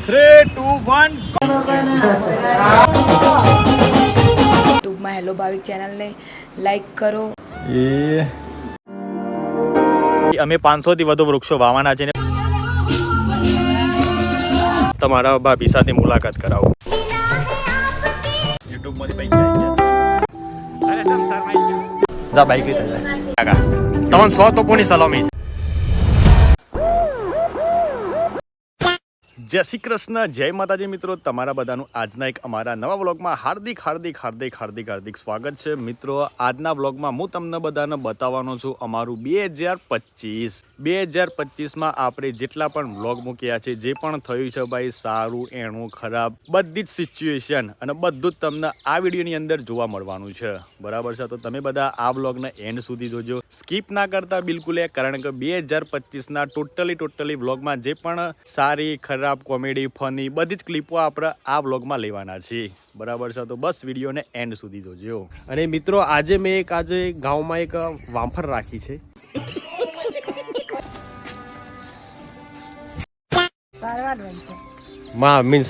3, 2, 1 યુટ્યુબમાં હેલો ભાવિક ચેનલને લાઈક કરો. અમે 500 થી વધુ વૃક્ષો વાવવાના છે. તમારા ભાભી સાથે મુલાકાત કરાવો. યુટ્યુબ માંથી બાઈક તમને 100 તોપોની સલામી છે. જય શ્રી કૃષ્ણ, જય માતાજી મિત્રો. તમારા બધાનું આજના એક અમારા નવા વ્લોગમાં હાર્દિક સ્વાગત છે મિત્રો. આજના વ્લોગમાં હું તમને બધાને બતાવવાનો છું અમારું 2025માં આપણે જેટલા પણ વ્લોગ મૂક્યા છે, જે પણ થયું છે ભાઈ, સારું એનું ખરાબ બધી જ સિચ્યુએશન અને બધું જ તમને આ વિડીયોની અંદર જોવા મળવાનું છે, બરાબર છે? તો તમે બધા આ વ્લોગને એન્ડ સુધી જોજો, સ્કીપ ના કરતા બિલકુલ, કારણ કે 2025ના ટોટલી વ્લોગમાં જે પણ સારી ખરાબ કોમેડી ફની બધી જ ક્લિપો આપણે આ વ્લોગમાં લેવાના છે, બરાબર છે? તો બસ વિડીયોને એન્ડ સુધી જોજો. અને મિત્રો આજે મેં ગામમાં એક વાંફર રાખી છે.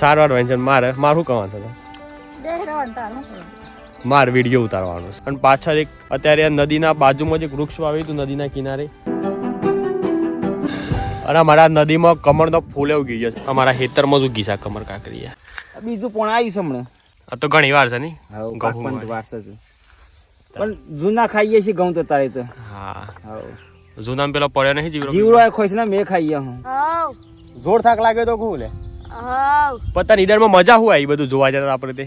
સારવાર વેન્ચન મારું કહેવાનું મારે વિડીયો ઉતારવાનો છે. અને પાછળ એક અત્યારે નદીના બાજુમાં જ એક વૃક્ષ વાવ્યું હતું નદીના કિનારે, અને અમારા નદીમાં કમળનો ફૂલ ઉગી ગયો છે. અમારા ખેતરમાં જ ઉગી છે કમળ કાકરી. બીજું પણ આવ્યું છે હમણાં. આ તો ઘણી વાર છે ને, પણ જૂના ખાઈએ છીએ ઘઉં તો તારે તો. હા, જૂના પેલો પડ્યો નહીં જીવડો ખોશ ને મેં ખાઈએ હું. જોર થાક લાગે તો કહું લે પતા નીડરમાં મજા હું આવી બધું જોવા જતા આપણે તે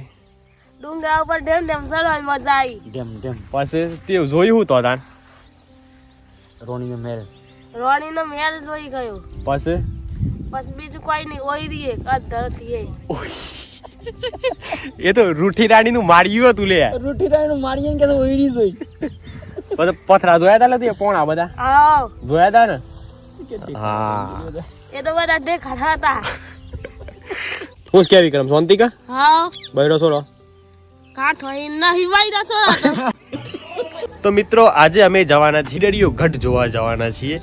ડુંગરા ઉપર ડેમ ચડવાની મજા આવી. ડેમ પછી તે જોયું હું તો તાન રોણીનો મેળ જોઈ ગયો. પછી બીજું કોઈ નહીં, ઓયરી એક અધરથી એ તો રૂઠી રાણી નું માર્યું હતું લે. રૂઠી રાણી મારીએ કે ઓયરી જોઈ. પછી પથરા જોયા તા નથી પોણા બધા આવ જોયા તા ને? હા, એ તો બધા દેખાડા હતા. હું કે વિક્રમ શાંતિ કા? હા, બૈરો સોરો કાઠો નહીં વાયરા સોરા. તો મિત્રો આજે અમે જવાના છીએ ડેડીઓ ગઢ જોવા જવાના છીએ.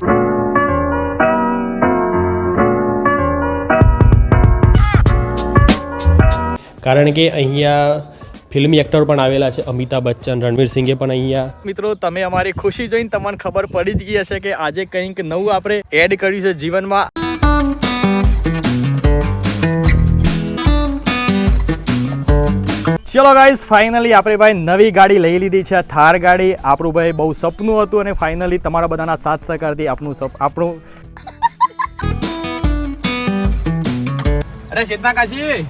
કારણ કે અહીંયા ફિલ્મી એક્ટર પણ આવેલા છે, અમિતાભ બચ્ચન, રણવીર સિંઘે પણ અહીંયા. મિત્રો તમે અમારી ખુશી જોઈને તમને ખબર પડી જ ગઈ હશે કે આજે કંઈક નવું આપણે એડ કર્યું છે જીવનમાં. ચલો ગાઈસ, ફાઇનલી આપણે ભાઈ નવી ગાડી લઈ લીધી છે, થાર ગાડી. આપણું ભાઈ બહુ સપનું હતું અને ફાઇનલી તમારા બધાના સાથ સહકારથી આપણું અરે ચેતના કાશી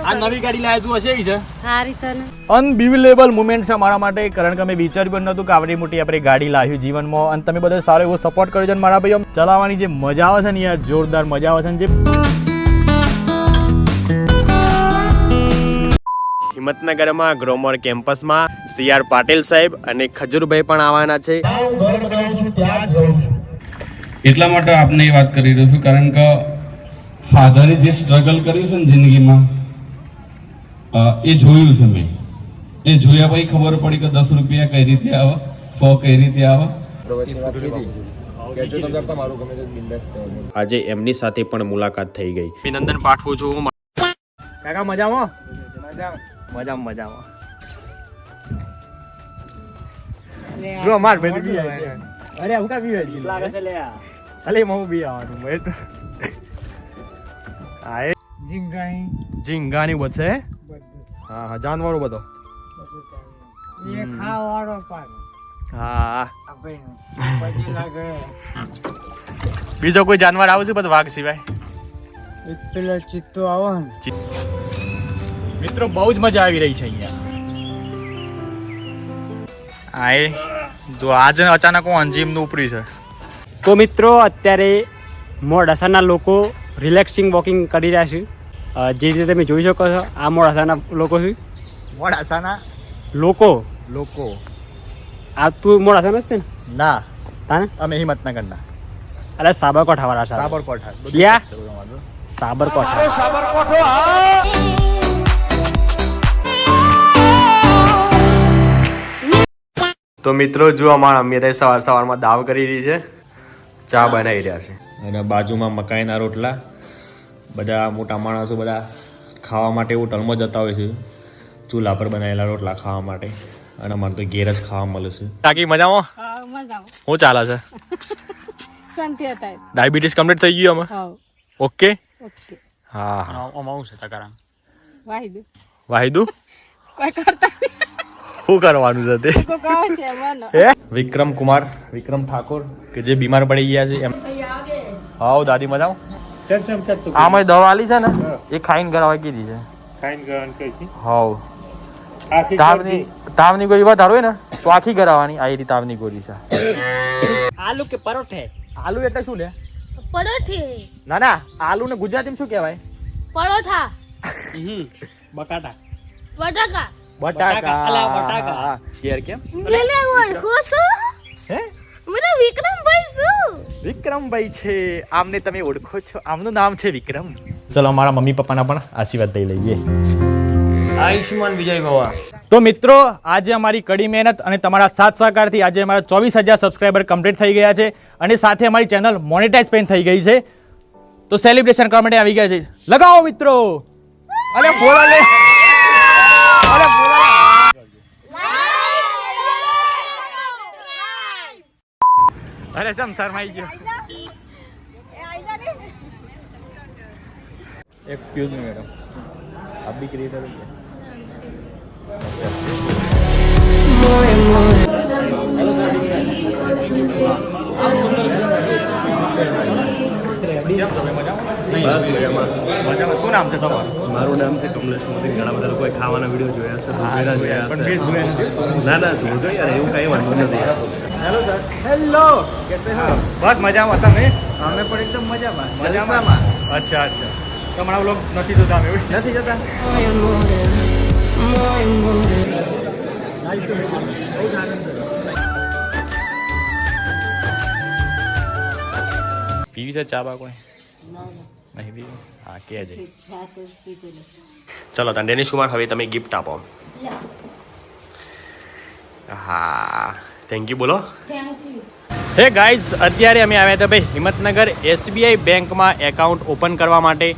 આ નવી ગાડી લાવ્યા તું હશે છે. સારી છે ને, અનબિલિવેબલ મુમેન્ટ છે મારા માટે, કારણ કે અમે વિચાર્યું પણ નહોતું કે આવડી મોટી આપણે ગાડી લાવ્યું જીવનમાં. અને તમે બધા સારો એવો સપોર્ટ કર્યો છે મારા ભાઈ. ચલાવવાની જે મજા આવે છે ને યાર, જોરદાર મજા આવે છે ને. જે હિંમતનગરમાં ગ્રોમર કેમ્પસમાં CR પાટીલ સાહેબ અને ખજૂરભાઈ પણ આવવાના છે. એટલા માટે આપને એ વાત કરી રહ્યો છું, કારણ કે ફાધરે જે સ્ટ્રગલ કર્યું છે ને જિંદગીમાં, એ જોયું છે મેં. એ જોયા પછી ખબર પડી કે 10 રૂપિયા કઈ રીતે આવે, 100 કઈ રીતે આવે. આજે એમની સાથે પણ મુલાકાત થઈ ગઈ. અભિનંદન પાઠવું છું. કાકા મજામાં? મજામાં. બ્રો માર ભાઈ બી આવે. અરે હું કા બી આવી લાગે છે લે. અલે હું બી આવવાનું ભાઈ તો. આય ઝીંગાની બચે. હા, જાનવરો બધો. એ ખાવાળો પાક. હા, પછી લાગે બીજો કોઈ જાનવર આવે છે બધું વાઘ સિવાય? એક પેલો ચિત્તો આવો ને. મિત્રો બહુ જ મજા આવી રહી છે અહીંયા. આય જો આજે અચાનક અંજીમનું ઉપડ્યું છે. તો મિત્રો અત્યારે મોડાસાના લોકો રિલેક્સિંગ વોકિંગ કરી રહ્યા છે. જે રીતે તમે જોઈ શકો છો, આ મોડાસાના લોકો છે. મોડાસાના લોકો આ તું મોડાસાનો જ છે ને? ના, તાને અમે હિંમતનગરના. અરે સાબરકાંઠા વાળા છે. સાબરકાંઠા. તો મિત્રો જો અમારા અમે સવારમાં દાવ કરી રહી છે, ચા બનાવી રહ્યા છે, અને બાજુમાં મકાઈના રોટલા, બધા મોટા માણસો બધા ખાવા માટે હોટલમાં જતા હોય છે ચૂલા પર બનાવેલા રોટલા ખાવા માટે અને અમારે તો ઘેર જ ખાવા મળે છે. કાકી મજામાં? શું ચાલે છે? ડાયાબિટીસ કમ્પ્લીટ થઈ ગયું અમે? ઓકે. હા અમાઉન્ટ છે તકારામ વાહિદુ શું કરવાનું છે તે? વિક્રમ કુમાર વિક્રમ ઠાકોર કે જે બીમાર પડી ગયા છે એમ. હાઉ દાદી મજામાં? આમાં દવા આલી છે ને એ ખાઈને કરાવવા કીધી છે. હાઉ તાવની ગોળી વધારે હોય ને તો આખી કરાવવાની. આ રીતે તાવની ગોળી છે. આલુ કે પરોઠે? આલુ એટલે શું લે? પરોઠી. ના ના આલુ ને ગુજરાતીમાં શું કહેવાય? પરોઠા. બટાટા. બટાકા. બટાકા. અલા, બટાકા. હા. ઘેર કેમ? મને ઓળખો છો? હે? મને વિક્રમભાઈ છું. વિક્રમભાઈ છે. આમને તમે ઓળખો છો? આમનું નામ છે વિક્રમ. ચલો અમારા મમ્મી પપ્પાના પણ આશીર્વાદ લઈ લઈએ. આયુષ્માન વિજય ભવા. તો મિત્રો આજે અમારી કડી મહેનત અને તમારા સાથ સહકારથી આજે અમારા 24,000 સબસ્ક્રાઈબર કમ્પ્લીટ થઈ ગયા છે અને સાથે અમારી ચેનલ મોનેટાઈઝ પણ થઈ ગઈ છે. તો સેલિબ્રેશન કરવા માટે આવી ગયા છે. લગાવો મિત્રો. અરે બોલા લે. અરે બોલા. અરે સમ શરમાઈ ગયો. एक्सक्यूज मी मैडम आप भी क्रिएटर हो क्या? શું નામ છે તમારું? મારું નામ છે કમલેશ મોદી. ઘણા બધા લોકોએ ખાવાના વિડીયો જોયા છે, ભૂખેલા જોયા છે. ના ના જોજો યાર, એવું કઈ વાંધો નથી. Hello sir. હેલો કેસે હો? બસ મજામાં. તમે? અમે પણ એકદમ મજામાં. મજામાં. અચ્છા અચ્છા. તમારા લોક નથી જોતા? અમે નથી જોતા. પીવી છે ચા બા કોઈ? નહીં પીવી? હા કે છે. ચલો તને ડેનિશ કુમાર હવે તમે ગિફ્ટ આપો. હા થેન્ક યુ બોલો. હે ગાઈઝ અત્યારે અમે આવ્યા હતા ભાઈ હિંમતનગર SBI બેંકમાં એકાઉન્ટ ઓપન કરવા માટે.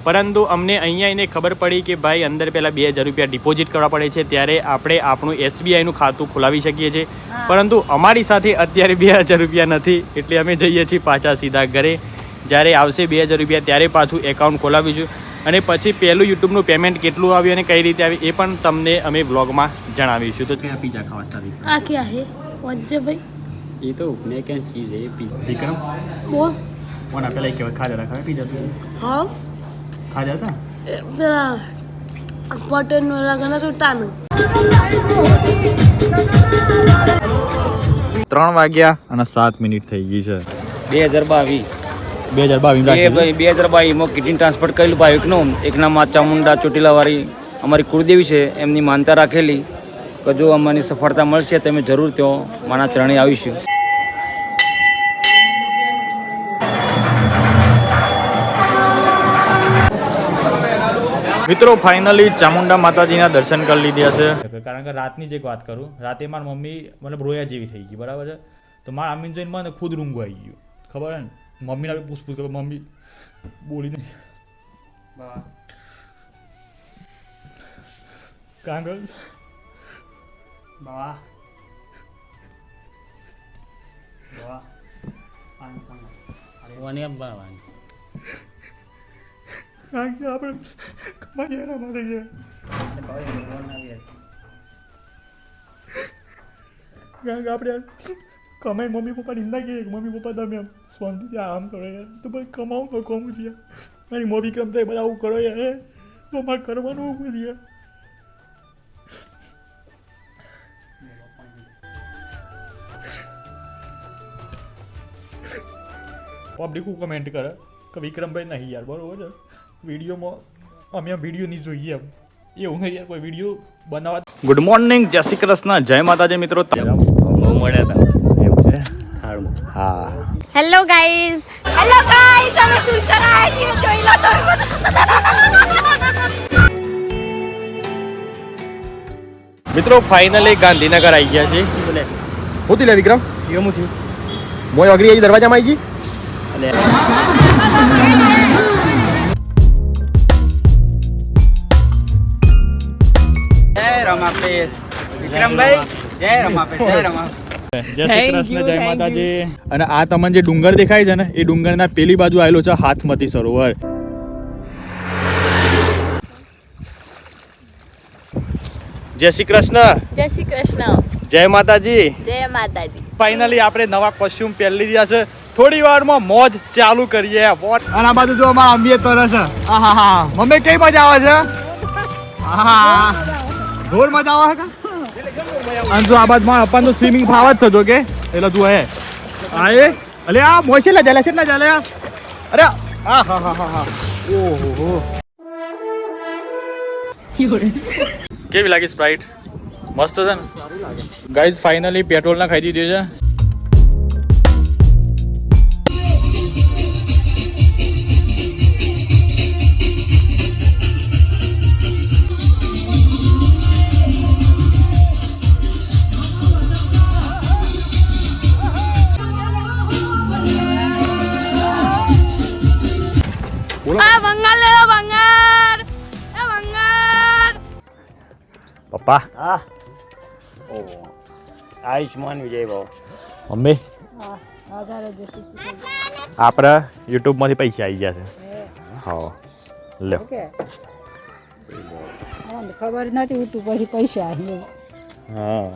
પરંતુ અમને અહીંયા આવીને ખબર પડી કે ભાઈ અંદર પહેલાં 2,000 રૂપિયા ડિપોઝિટ કરવા પડે છે ત્યારે આપણે આપણું SBIનું ખાતું ખોલાવી શકીએ છીએ. પરંતુ અમારી સાથે અત્યારે 2,000 રૂપિયા નથી એટલે અમે જઈએ છીએ પાછા સીધા ઘરે. જ્યારે આવશે 2,000 રૂપિયા ત્યારે પાછું એકાઉન્ટ ખોલાવીશું અને પછી પહેલું યુટ્યુબનું પેમેન્ટ કેટલું આવ્યું અને કઈ રીતે આવ્યું એ પણ તમને અમે વ્લોગમાં જણાવીશું. તો ક્યાં પીઝા ખાવા? આ ક્યાં હે? વજ્જે ભાઈ. ये तो उठने क्या चीज़ है વિક્રમ બોલ. કોના પેલા એક ખા જતા ખરા પીઝા તું હા. ખા જતા? પેલા પટેલનું લગ્ન હતું તાનું. 3 વાગ્યા અને 7 મિનિટ થઈ ગઈ છે. 2022 2022 2022 કિડની ટ્રાન્સફર કરેલું ભાઈ એકના માં ચામુંડા ચોટીલાવાળી અમારી કુળદેવી છે એમની માનતા રાખેલી કે જો અમને સફળતા મળશે તો અમે જરૂર ત્યાં માના ચરણે આવીશું. મિત્રો ફાઇનલી ચામુંડા માતાજીના દર્શન કરી લીધા છે. કારણ કે રાતની જ એક વાત કરું, રાતે મારી મમ્મી મતલબ રોયા જેવી થઈ ગઈ બરાબર છે. તો મારા અમીન જોઈને મને ખુદ રૂંગું આવી ગયું. ખબર હે ને મમ્મીને આપણે પૂછપૂછ કરે મમ્મી બોલી નહીં કાંગલ બાવા કારણ કે આપણે કમાઈ એના માટે છે. કારણ કે આપણે કમાઈ મમ્મી પપ્પા નિંદા કહીએ મમ્મી પપ્પા તમે આમ શાંતિથી આરામ કરો યાર. તો ભાઈ કમાવું તો કમું છે યાર. મારી મોબી કમ થાય બધા આવું કરો યાર. તો મારે કરવાનું એવું છે યાર. પબ્લિક કમેન્ટ કરે કે વિક્રમભાઈ નહીં યાર બરોબર છે વિડીયોમાં અમે વિડીયો નહીં જોઈએ એમ એવું નહીં યાર કોઈ વિડીયો બનાવવા. ગુડ મોર્નિંગ, જય શ્રી કૃષ્ણ, જય માતાજી મિત્રો. મળ્યા હતા એવું છે? હારું. હા હેલો ગાઈઝ. Hello guys. અમે સુલચરા છીએ જોઈ લો તો. મિત્રો ફાઇનલી ગાંધીનગર આવી ગયા છે. હોતી લે વિક્રમ કેમ થયું? મોય અગરી દરવાજામાં આવી ગઈ. જય શ્રી કૃષ્ણ, જય માતાજી. અને આ તમને જે ડુંગર દેખાય છે ને એ ડુંગરના પેલી બાજુ આવેલો છે હાથમતી સરોવર. જય શ્રી કૃષ્ણ, જય શ્રી કૃષ્ણ. જય માતાજી. જય માતાજી. ફાઇનલી આપણે નવા કોસ્ચ્યુમ પહેરી લીધા છે. થોડી વારમાં મોજ ચાલુ કરીએ. અને આ બાજુ જો અમારા અંબીએ તરે છે. આહાહા. મમ્મી કઈ મજા આવે છે? આહા. જોર મજા આવે છે. અને જો આ બાજુ માં અપન તો સ્વિમિંગ ફાવે જ છે જો કે એટલે તું હે આ એ અલે આ મોય છે ને ચાલે અરે આ હા હા હા હા ઓહો કેવી લાગી સ્પ્રાઇટ? મસ્ત છે ને ગાઈઝ. ફાઇનલી પેટ્રોલ ના ખાઈ દીધું છે. આ બંગાળ લેવો બંગાળ. એ બંગાળ. પપ્પા હા આયુષ્માન વિજય ભાવ. મમ્મી આપણે યુટ્યુબ માંથી પૈસા આવી ગયા છે. હા લ્યો. ખબર નથી હોતું પછી પૈસા આવી. હા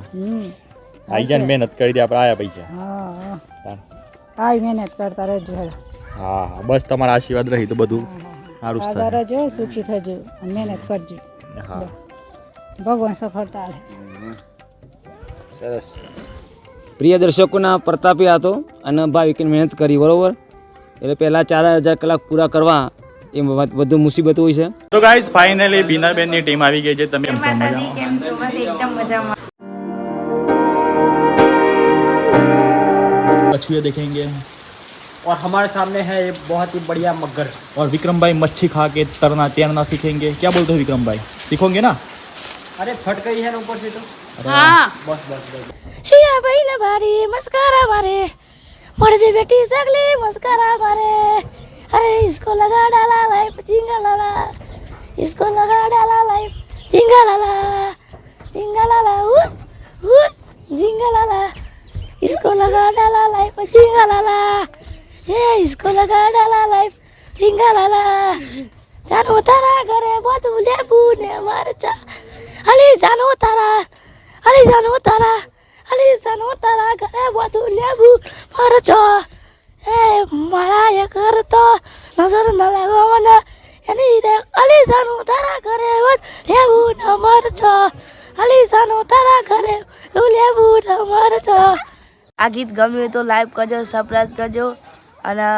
આવી જાય ને મહેનત કરી દે આપણે આયા પૈસા. હા આવી મહેનત કરતા રહેજો. હા હા બસ તમારા આશીર્વાદ રહી તો બધું સારું જ સાજા થાય. રહેજો, સુખી થજો અને મહેનત કરજો. હા ભગવાન સફળતા આપે. સરસ. પ્રિય દર્શકોના પ્રતાપે હતો અને ભાવિકે મહેનત કરી બરોબર. એટલે પહેલાં 4000 કલાક પૂરા કરવા એ બધું મુસીબત હોય છે. તો ગાઈઝ ફાઇનલી બીનાબેન ની ટીમ આવી ગઈ છે. તમે કેમ છો? મજામાં? કેમ છો? બસ એકદમ મજામાં. कछुए देखेंगे और हमारे सामने है ये बहुत ही बढ़िया मगर. और विक्रम भाई मच्छी खा के तैरना सीखेंगे. क्या बोलते हो विक्रम भाई? सीखोगे ना? अरे फट गई है ना ऊपर से तो. હા. बस बस बस. શિયા ભાઈ ને ભારી મસ્કારા મારે મળતી બેટી સગલી મસ્કારા મારે. અરે इसको लगा डाला लाइफ जिंगा लाला. इसको लगा डाला लाइफ जिंगा लाला. जिंगा लाला जिंगा लाला. इसको लगा डाला लाइफ जिंगा लाला. ये इसको लगा डाला लाइफ जिंगा लाला. જાનો તારા ઘરે બધું લેબુ ને મરચા. અલી જાનો તારા અલી જાનો તારા અલી જાનો તારા ઘરે બધું લેબુ મરચો. એ મારા એ ઘર તો નજર ન લાગો મને એની રે. અલી જાનો તારા ઘરે લેબુ ને મરચો. અલી જાનો તારા ઘરે લેબુ ને મરચો. આ ગીત ગમ્યું તો લાઈક કરજો, સબસ્ક્રાઇબ કરજો. અને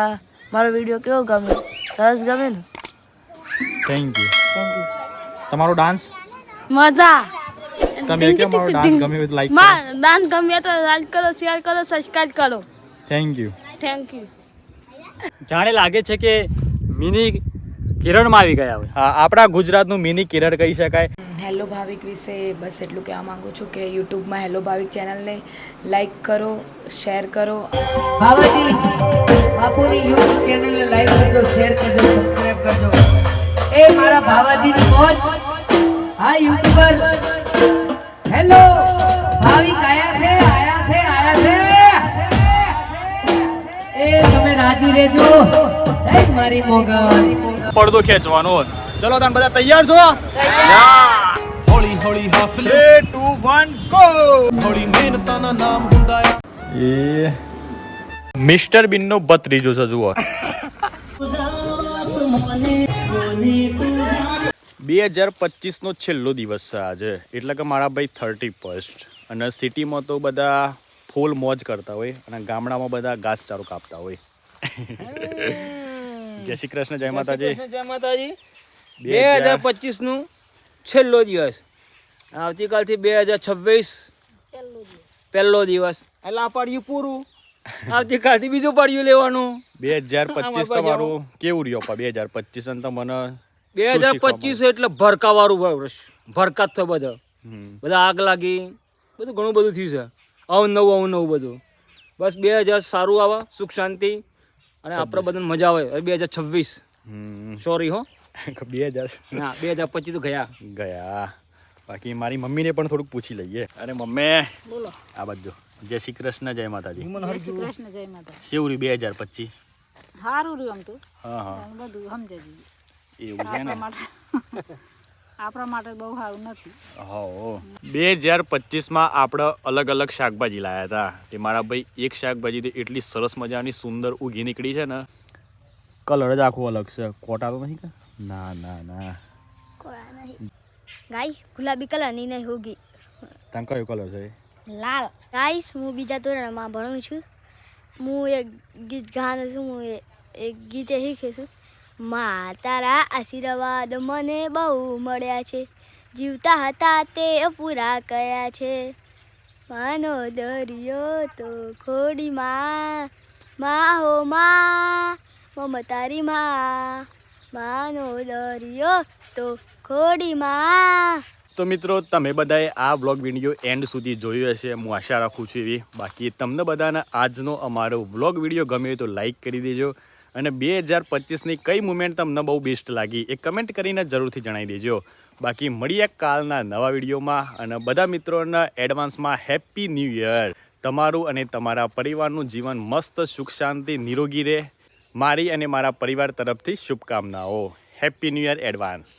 મારો વિડીયો કેવો ગમ્યો? સરસ ગમે ને? Thank you. Thank you. તમારો ડાન્સ મજા. તમે કે મારો ડાન્સ ગમ્યો હોય તો લાઈક કરો. દાન ગમ્યા તો લાઈક કરો, શેર કરો, સબસ્ક્રાઇબ કરો. Thank you. Thank you. જાણે લાગે છે કે મિની કિરણમાં આવી ગયા હોય. હા આપણા ગુજરાતનું મિની કિરણ કહી શકાય. હેલો ભાવિક વિશે બસ એટલું કહેવા માંગુ છું કે યુટ્યુબમાં હેલો ભાવિક ચેનલને લાઈક કરો, શેર કરો. બાબાજી બાપુની યુટ્યુબ ચેનલને લાઈક કરજો, શેર કરજો, સબસ્ક્રાઇબ કરજો. એ મારા બાબાજીની મોજ. હા યુટ્યુબર હેલો ભાવિક આયા છે. એ તમે રાજી રહેજો. જય મારી મોગલ. પડદો ખેંચવાનો. ચલો તમે બધા તૈયાર છો? ਹੌਲੀ ਹੌਲੀ ਹੌਸਲੇ 3 2 1 ગો. ਹੌਲੀ ਮਿਹਨਤਾਂ ਦਾ ਨਾਮ ਹੁੰਦਾ ਆ. એ મિસ્ટર બીન નો ભત્રીજો છે જુઓ. 2025 નો છેલ્લો દિવસ છે આજે. એટલે કે મારા ભાઈ 31st. અને સિટીમાં તો બધા ફૂલ મોજ કરતા હોય અને ગામડામાં બધા ઘાસચારો કાપતા હોય. જય શ્રી કૃષ્ણ, જય માતાજી. જય માતાજી. 2025 નું છેલ્લો દિવસ. આવતીકાલથી 2026 પહેલો દિવસ. એટલે આ પાડ્યું પૂરું. આવતીકાલથી બીજું પાડ્યું લેવાનું. 2025 તમારું કેવું રહ્યો? 2025 અને તમને 2025 એટલે ભરકા વાળું વર્ષ. ભરકા જ છે બધા. બધા આગ લાગી બધું ઘણું બધું થયું છે. અવનવું બધું. બસ 2000 સારું આવે, સુખ શાંતિ અને આપણે બધાને મજા આવે. 2026 સોરી હો 2000 ના 2025 તો ગયા. બાકી મારી મમ્મીને પણ થોડુંક પૂછી લઈએ. અને મમ્મી બોલો. આ બાજુ જય શ્રી કૃષ્ણ, જય માતાજી. જય શ્રી કૃષ્ણ, જય માતા. શિવરી 2025. સારું રહ્યું આમ તો. હા બધું સમજાઈ ગયું. એવું છે ને. આપણા માટે બહુ સારું નથી. હા 2025માં આપણે અલગ અલગ શાકભાજી લાયા હતા. તે મારા ભાઈ એક શાકભાજી તો એટલી સરસ મજાની સુંદર ઉગી નીકળી છે ને, કલર જ આખો અલગ છે. કોટા તો નહીં કે? ના ના ના, ગાઈસ ગુલાબી કલરની નહીં હોગી, તાન કયો કલર છે? લાલ. ગાઈસ હું બીજા ધોરણમાં ભણું છું. હું એક ગીત ગાનું છું. હું એક ગીતે શીખે છું. મા તારા આશીર્વાદ મને બહુ મળ્યા છે, જીવતા હતા તે પૂરા કર્યા છે. માનો દરિયો તો ખોડી માં, મા હો મા મમતારી મા, માનો દરિયો તો ખોડી માં. તો મિત્રો તમે બધાએ આ વ્લોગ વિડીયો એન્ડ સુધી જોયું હશે, હું આશા રાખું છું એવી. બાકી તમને બધાને આજનો અમારો વ્લોગ વિડીયો ગમ્યો હોય તો લાઈક કરી દેજો. અને 2025ની કઈ મુમેન્ટ તમને બહુ બેસ્ટ લાગી એ કમેન્ટ કરીને જરૂરથી જણાવી દેજો. બાકી મળીએ કાલના નવા વિડીયોમાં. અને બધા મિત્રોના એડવાન્સમાં હેપી ન્યૂ યર. તમારું અને તમારા પરિવારનું જીવન મસ્ત સુખ શાંતિ નિરોગી રહે. મારી અને મારા પરિવાર તરફથી શુભકામનાઓ. Happy new year advance.